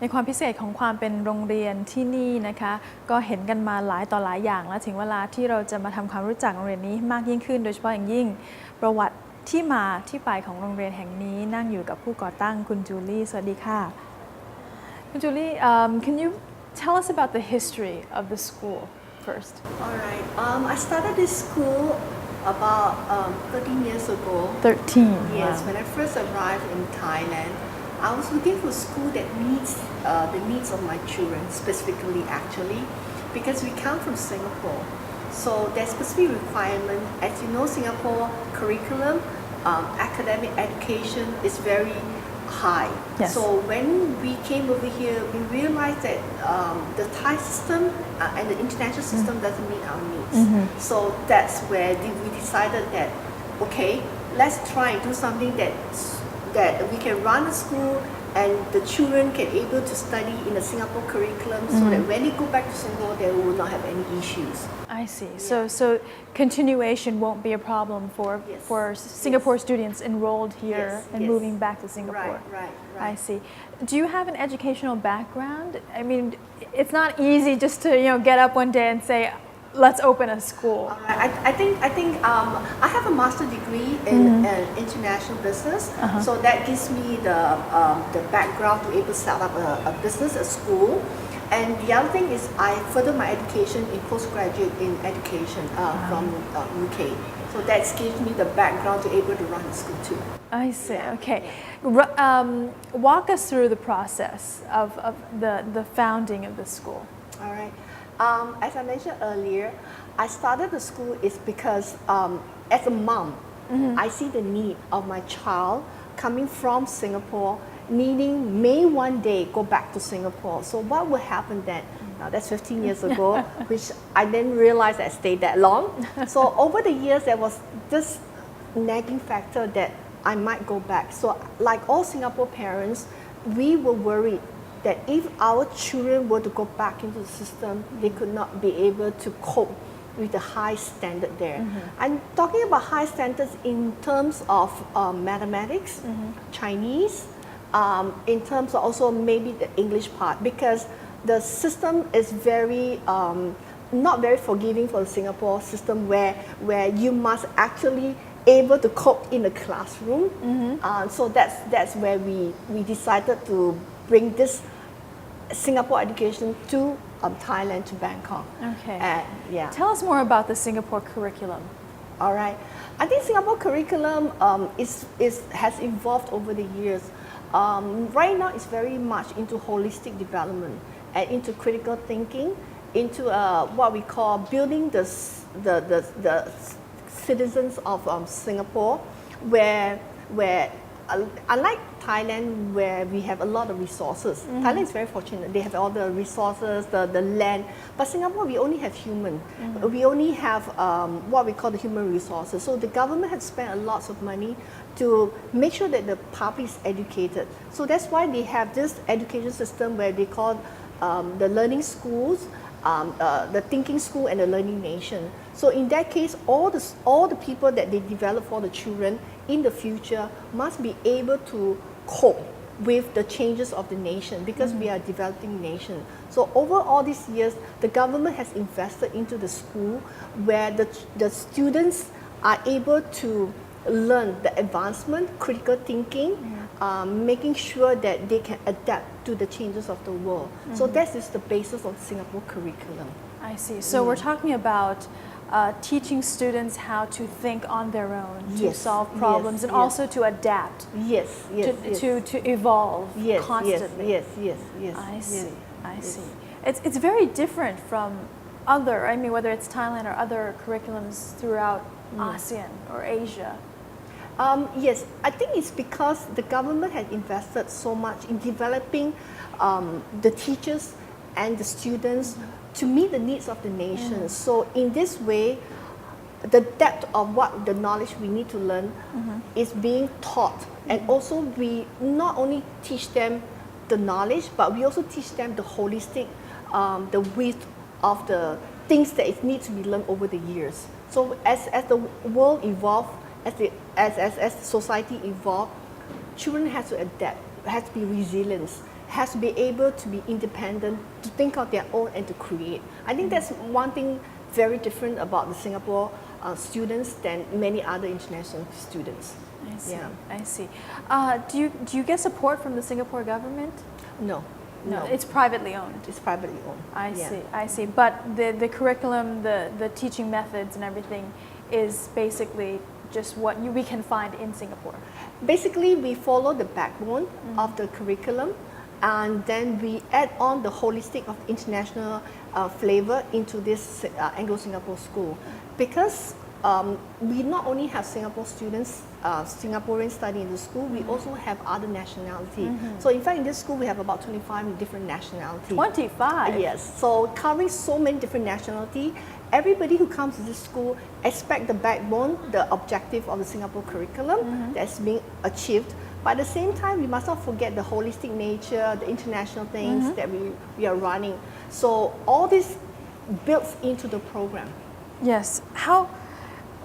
ในความพิเศษของความเป็นโรงเรียนที่นี่นะคะก็เห็นกันมาหลายต่อหลายอย่างและถึงเวลาที่เราจะมาทำความรู้จักโรงเรียนนี้มากยิ่งขึ้นโดยเฉพาะอย่างยิ่งประวัติที่มาที่ไปของโรงเรียนแห่งนี้นั่งอยู่กับผู้ก่อตั้งคุณจูลี่สวัสดีค่ะคุณจูลี่ can you tell us about the history of the school first All right. I started this school about 13 years ago. 13 Yes, wow. when I first arrived in Thailand, I was looking for a school that meets the needs of my children, specifically actually, because we come from Singapore. So there's specific requirement. As you know, Singapore curriculum, academic education is very high. Yes. So when we came over here, we realized that the Thai system and the international system doesn't meet our needs. So that's where we decided that, okay, let's try and do something that we can run a school and the children can able to study in a Singapore curriculum so that when they go back to Singapore, they will not have any issues. I see. So continuation won't be a problem Yes. for Singapore students enrolled here Yes, and yes. moving back to Singapore. Right. I see. Do you have an educational background? I mean, it's not easy just to get up one day and say, let's open a school. Alright, I think I have a master's degree in international business, so that gives me the background to able to set up a business, a school. And the other thing is I further my education in postgraduate in education from UK. So that gives me the background to able to run the school too. I see. Okay. Walk us through the process of the founding of the school. All right. As I mentioned earlier, I started the school is because as a mom, I see the need of my child coming from Singapore, needing may one day go back to Singapore. So what will happen then? Now that's 15 years ago, which I didn't realize I stayed that long. So over the years, there was this nagging factor that I might go back. So like all Singapore parents, we were worried that if our children were to go back into the system, they could not be able to cope with the high standard there. I'm talking about high standards in terms of mathematics, Chinese, in terms of also maybe the English part, because the system is very not very forgiving for the Singapore system where you must actually able to cope in the classroom. So that's where we decided to bring this Singapore education to Thailand, to Bangkok. Okay. Yeah. Tell us more about the Singapore curriculum. All right. I think Singapore curriculum has evolved over the years. Right now, it's very much into holistic development and into critical thinking, into what we call building the citizens of Singapore, where unlike Thailand, where we have a lot of resources. Thailand is very fortunate. They have all the resources, the land. But Singapore, we only have human. We only have what we call the human resources. So the government has spent a lot of money to make sure that the public is educated. So that's why they have this education system where they call the learning schools, the thinking school and the learning nation. So in that case, all the people that they develop for the children in the future must be able to cope with the changes of the nation because we are a developing nation. So over all these years, the government has invested into the school where the students are able to learn the advancement, critical thinking, making sure that they can adapt to the changes of the world. So that is the basis of Singapore curriculum. I see. So we're talking about teaching students how to think on their own, to Yes, solve problems, yes, and yes. also to adapt, Yes, to evolve yes, constantly. yes. I see. I yes. see. It's very different from other. I mean, whether it's Thailand or other curriculums throughout ASEAN or Asia. Yes, I think it's because the government has invested so much in developing the teachers and the students to meet the needs of the nation. So in this way, the depth of what the knowledge we need to learn is being taught. And also we not only teach them the knowledge, but we also teach them the holistic, the width of the things that it needs to be learned over the years. So as the world evolves, as society evolves, children have to adapt, has to be resilient. has to be able to be independent, to think of their own and to create. I think that's one thing very different about the Singapore students than many other international students. I see. Yeah. I see. Do you get support from the Singapore government? No, It's privately owned. it's privately owned. I Yeah. see. I see. But the curriculum, the teaching methods, and everything is basically just what we can find in Singapore. Basically, we follow the backbone of the curriculum, and then we add on the holistic of international flavor into this Anglo-Singapore school. Because we not only have Singapore students, Singaporeans studying in the school, we also have other nationality. So in fact, in this school, we have about 25 different nationalities. 25. Yes, so covering so many different nationality, everybody who comes to this school expect the backbone, the objective of the Singapore curriculum that's being achieved. But at the same time, we must not forget the holistic nature, the international things that we are running. So all this builds into the program. Yes. How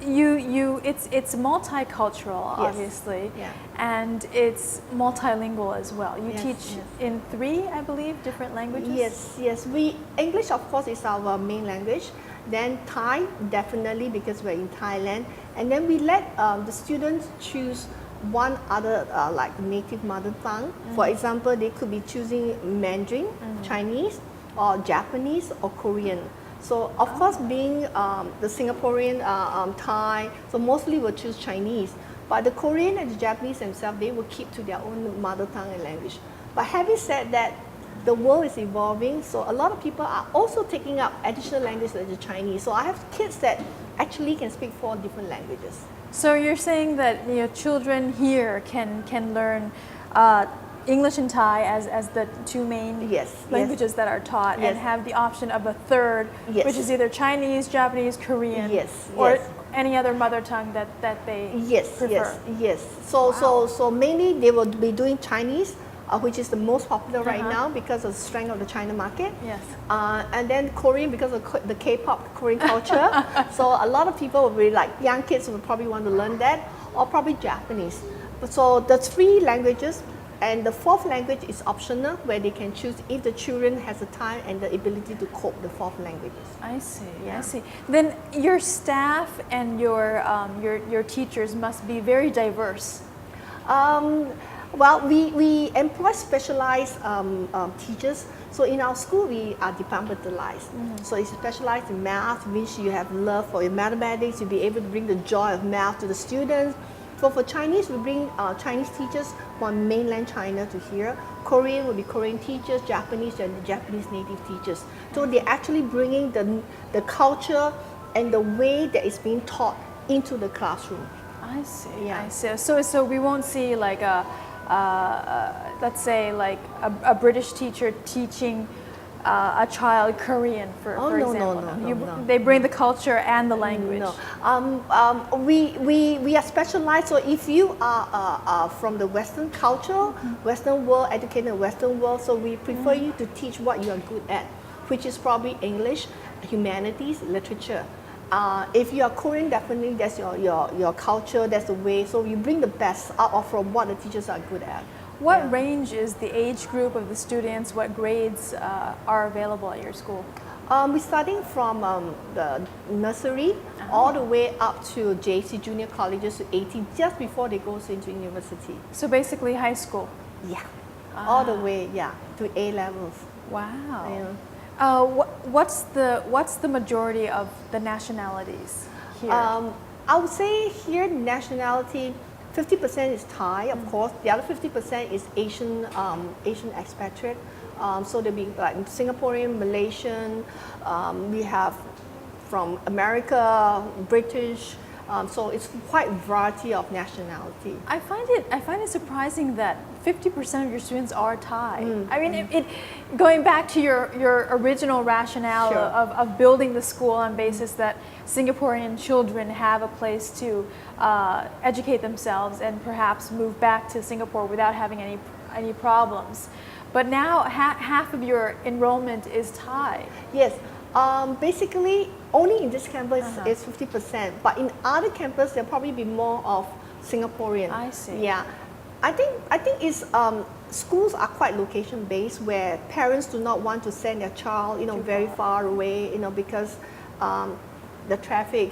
it's multicultural, Yes. obviously, Yeah. and it's multilingual as well. You Yes, teach yes. in 3, I believe, different languages. Yes. English, of course, is our main language. Then Thai, definitely, because we're in Thailand. And then we let the students choose one other like native mother tongue. For example, they could be choosing Mandarin, Chinese, or Japanese, or Korean. So of course, being the Singaporean Thai, so mostly will choose Chinese. But the Korean and the Japanese themselves, they will keep to their own mother tongue and language. But having said that, the world is evolving, so a lot of people are also taking up additional languages like the Chinese. So I have kids that actually can speak 4 different languages. So you're saying that children here can learn English and Thai as the 2 main Yes, languages that are taught, and Yes. have the option of a third, Yes. which is either Chinese, Japanese, Korean, Yes, or yes. any other mother tongue that they Yes, prefer. yes. So mainly they will be doing Chinese, which is the most popular right now because of the strength of the China market. Yes. And then Korean because of the K-pop Korean culture. So a lot of people will be like young kids will probably want to learn that, or probably Japanese. So the 3 languages. And the 4th language is optional, where they can choose if the children has the time and the ability to cope the 4th languages. I see. I Yeah. see. Then your staff and your teachers must be very diverse. Well, we employ specialized teachers. So in our school, we are departmentalized. So it's specialized in math, which you have love for your mathematics. You'll be able to bring the joy of math to the students. So for Chinese, we bring Chinese teachers from mainland China to here. Korean will be Korean teachers, Japanese and the Japanese native teachers. So they're actually bringing the culture and the way that it's being taught into the classroom. I see. Yeah. I see. So we won't see like let's say like a British teacher teaching a child Korean, for No, example. no. They bring the culture and the language. No, we are specialized. So if you are from the Western culture, Western world, educated in the Western world, so we prefer you to teach what you are good at, which is probably English, humanities, literature. If you are Korean, definitely that's your culture, that's the way. So you bring the best out of from what the teachers are good at. What Yeah. range is the age group of the students? What grades are available at your school? We're starting from the nursery all the way up to JC junior colleges to 18, just before they go into university. So basically high school. Yeah, all the way, to A levels. Wow. Yeah. What's the majority of the nationalities here? I would say here nationality, 50% is Thai, of course. The other 50% is Asian expatriate. So there'll be like Singaporean, Malaysian. We have from America, British. So it's quite a variety of nationality. I find it surprising that 50% of your students are Thai. I mean, going back to your original rationale Sure. of building the school on basis that Singaporean children have a place to educate themselves and perhaps move back to Singapore without having any problems. But now half of your enrollment is Thai. Yes. Basically, only in this campus is 50%, but in other campus there'll probably be more of Singaporean. I see. Yeah, I think it's schools are quite location based, where parents do not want to send their child, Too very far. far away, because the traffic,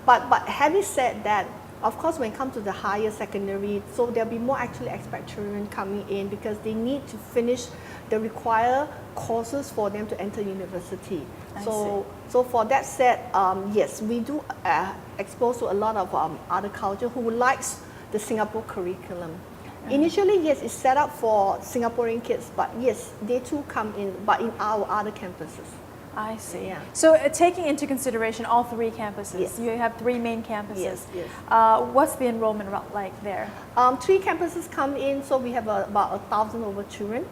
But having said that, of course, when it comes to the higher secondary, so there'll be more actually expat children coming in because they need to finish the required courses for them to enter university. I So for that said, yes, we do expose to a lot of other culture who likes the Singapore curriculum. Initially, yes, it's set up for Singaporean kids, but yes, they too come in, but in our other campuses. I see. Yeah. So taking into consideration all three campuses, Yes. you have three main campuses. Yes. What's the enrollment like there? 3 campuses come in, so we have about 1,000 over children.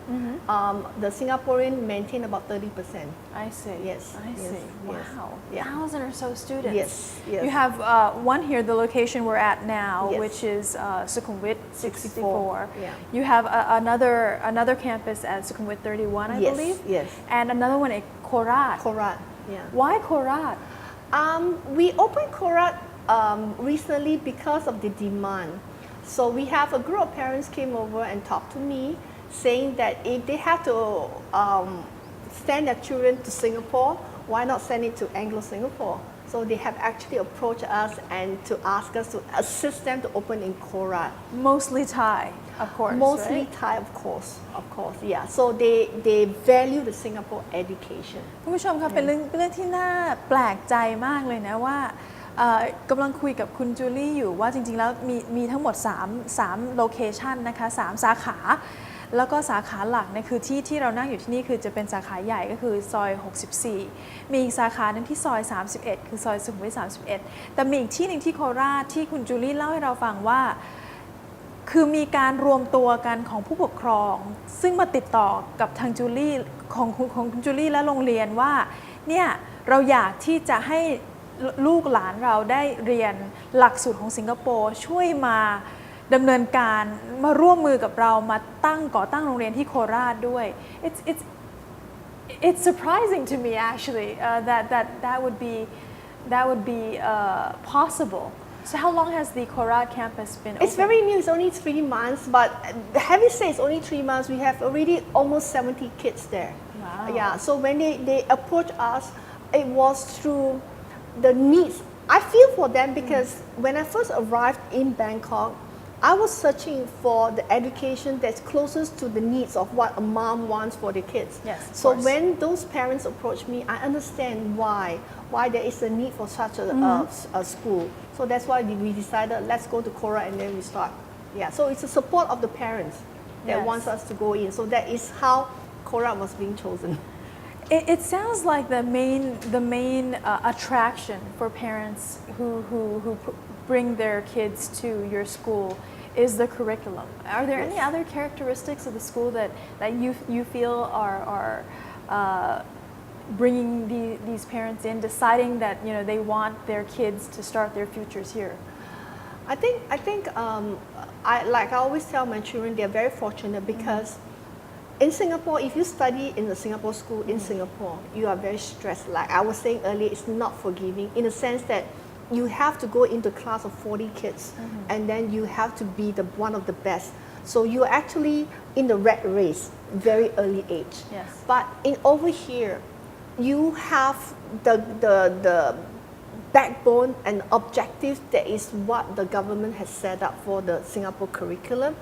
The Singaporean maintain about 30%. I see. Yes, I yes, see. yes. Wow. Yeah. 1,000 or so students. Yes. You have one here, the location we're at now, Yes. which is Sukhumvit 64. Yeah. You have another campus at Sukhumvit 31, I Yes, believe. yes. And another one at Korat. Korat, yeah. Why Korat? We opened Korat recently because of the demand. So we have a group of parents came over and talked to me, saying that if they have to send their children to Singapore, why not send it to Anglo-Singapore? So they have actually approached us and to ask us to assist them to open in Korat. Mostly Thai, of course. Mostly right? Thai, of course, yeah. So they value the Singapore education. คุณผู้ชมคะเป็นเรื่องที่น่าแปลกใจมากเลยนะว่ากำลังคุยกับคุณจูลี่อยู่ว่าจริงๆแล้วมีทั้งหมด3โลเคชันนะคะ3สาขา แล้วก็สาขาหลักเนี่ยคือที่เรานั่งอยู่ที่นี่คือจะเป็นสาขาใหญ่ก็คือซอย 64 มีอีกสาขาหนึ่งที่ซอย 31 คือซอยสุขุมวิท 31 แต่มีอีกที่หนึ่งที่โคราชที่คุณจูลี่เล่าให้เราฟังว่า คือมีการรวมตัวกันของผู้ปกครอง ซึ่งมาติดต่อกับทางจูลี่ของคุณจูลี่และโรงเรียนว่าเนี่ยเราอยากที่จะให้ลูกหลานเราได้เรียนหลักสูตรของสิงคโปร์ช่วยมาดำเนินการมาร่วมมือกับเรามาก่อตั้งโรงเรียนที่โคราชด้วย It's surprising to me actually that would be possible. So how long has the Korat campus been open? It's very new, it's only 3 months, but having said it's only 3 months, we have already almost 70 kids there. Wow. Yeah, so when they approached us, it was through the needs. I feel for them because when I first arrived in Bangkok, I was searching for the education that's closest to the needs of what a mom wants for the kids. Yes, of so course. when those parents approach me, I understand why there is a need for such a school. So that's why we decided let's go to Korat and then we start. Yeah, so it's the support of the parents that Yes. wants us to go in. So that is how Korat was being chosen. It sounds like the main attraction for parents who bring their kids to your school is the curriculum. Are there any Yes. other characteristics of the school that you feel are bringing these parents in, deciding that they want their kids to start their futures here? I think I always tell my children they're very fortunate because in Singapore, if you study in the Singapore school in Singapore, you are very stressed. Like I was saying earlier, it's not forgiving in the sense that you have to go into a class of 40 kids and then you have to be one of the best. So you're actually in the rat race very early age. Yes. But over here, you have the backbone and objective that is what the government has set up for the Singapore curriculum,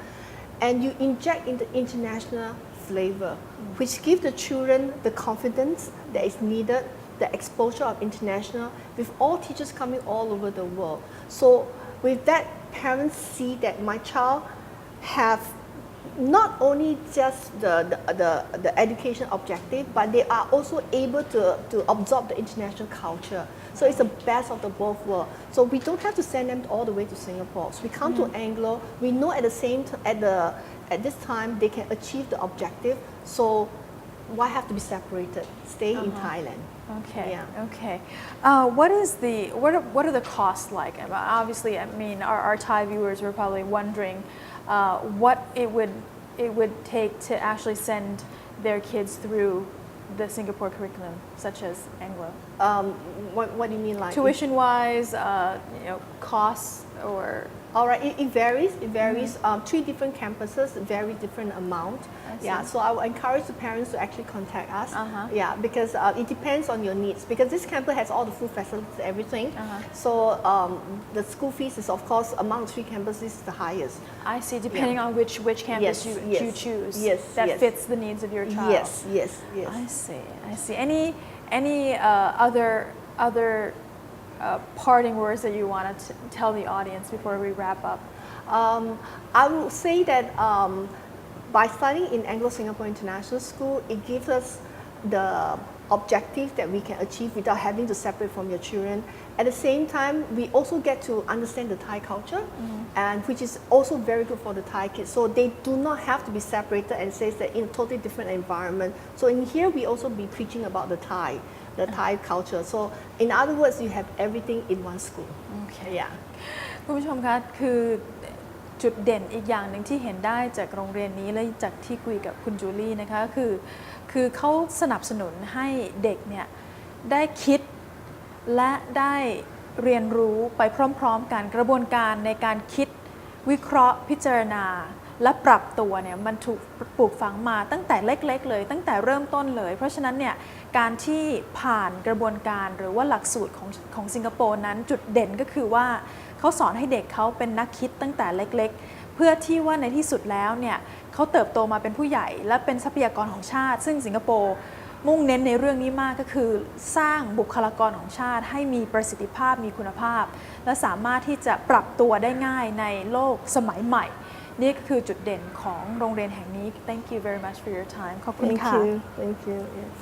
and you inject in the international flavor, which gives the children the confidence that is needed, the exposure of international, with all teachers coming all over the world. So with that, parents see that my child have not only just the education objective, but they are also able to absorb the international culture. So it's the best of the both worlds. So we don't have to send them all the way to Singapore. So we come to Anglo. We know at the same at this time they can achieve the objective. So why have to be separated? Stay in Thailand. Okay. Yeah. Okay. What are the costs like? Obviously, I mean, our Thai viewers were probably wondering what it would take to actually send their kids through the Singapore curriculum, such as Anglo. What do you mean, like Tuition-wise, costs or All right, it varies. It varies. 3 different campuses, very different amount. Yeah, so I would encourage the parents to actually contact us. Yeah, because it depends on your needs. Because this campus has all the food facilities, everything. So the school fees is, of course, among 3 campuses, is the highest. I see, depending on which campus you choose that fits the needs of your child. Yes. I see. Any other parting words that you want to tell the audience before we wrap up? I would say that by studying in Anglo-Singapore International School, it gives us the objective that we can achieve without having to separate from your children. At the same time, we also get to understand the Thai culture, and which is also very good for the Thai kids. So they do not have to be separated and say that in a totally different environment. So in here, we also be preaching about the Thai culture. So in other words, you have everything in one school. Okay. Yeah. คุณผู้ชมคะคือจุดเด่นอีกอย่างหนึ่งที่เห็นได้จากโรงเรียนนี้และจากที่คุยกับคุณจูลี่นะคะคือเขาสนับสนุนให้เด็กเนี่ยได้คิดและได้เรียนรู้ไปพร้อมๆกันกระบวนการในการคิดวิเคราะห์พิจารณาและปรับตัวเนี่ยมันถูกปลูกฝังมาตั้งแต่เล็กๆเลยตั้งแต่เริ่มต้นเลยเพราะฉะนั้นเนี่ยการที่ผ่านกระบวนการหรือว่าหลักสูตรของสิงคโปร์นั้นจุดเด่นก็คือว่าเขาสอนให้เด็กเขาเป็นนักคิดตั้งแต่เล็กๆเพื่อที่ว่าในที่สุดแล้วเนี่ยเขาเติบโตมาเป็นผู้ใหญ่และเป็นทรัพยากรของชาติซึ่งสิงคโปร์มุ่งเน้นในเรื่องนี้มากก็คือสร้างบุคลากรของชาติให้มีประสิทธิภาพมีคุณภาพและสามารถที่จะปรับตัวได้ง่ายในโลกสมัยใหม่นี่ก็คือจุดเด่นของโรงเรียนแห่งนี้ Thank you very much for your time ขอบคุณค่ะ Thank you. Yes.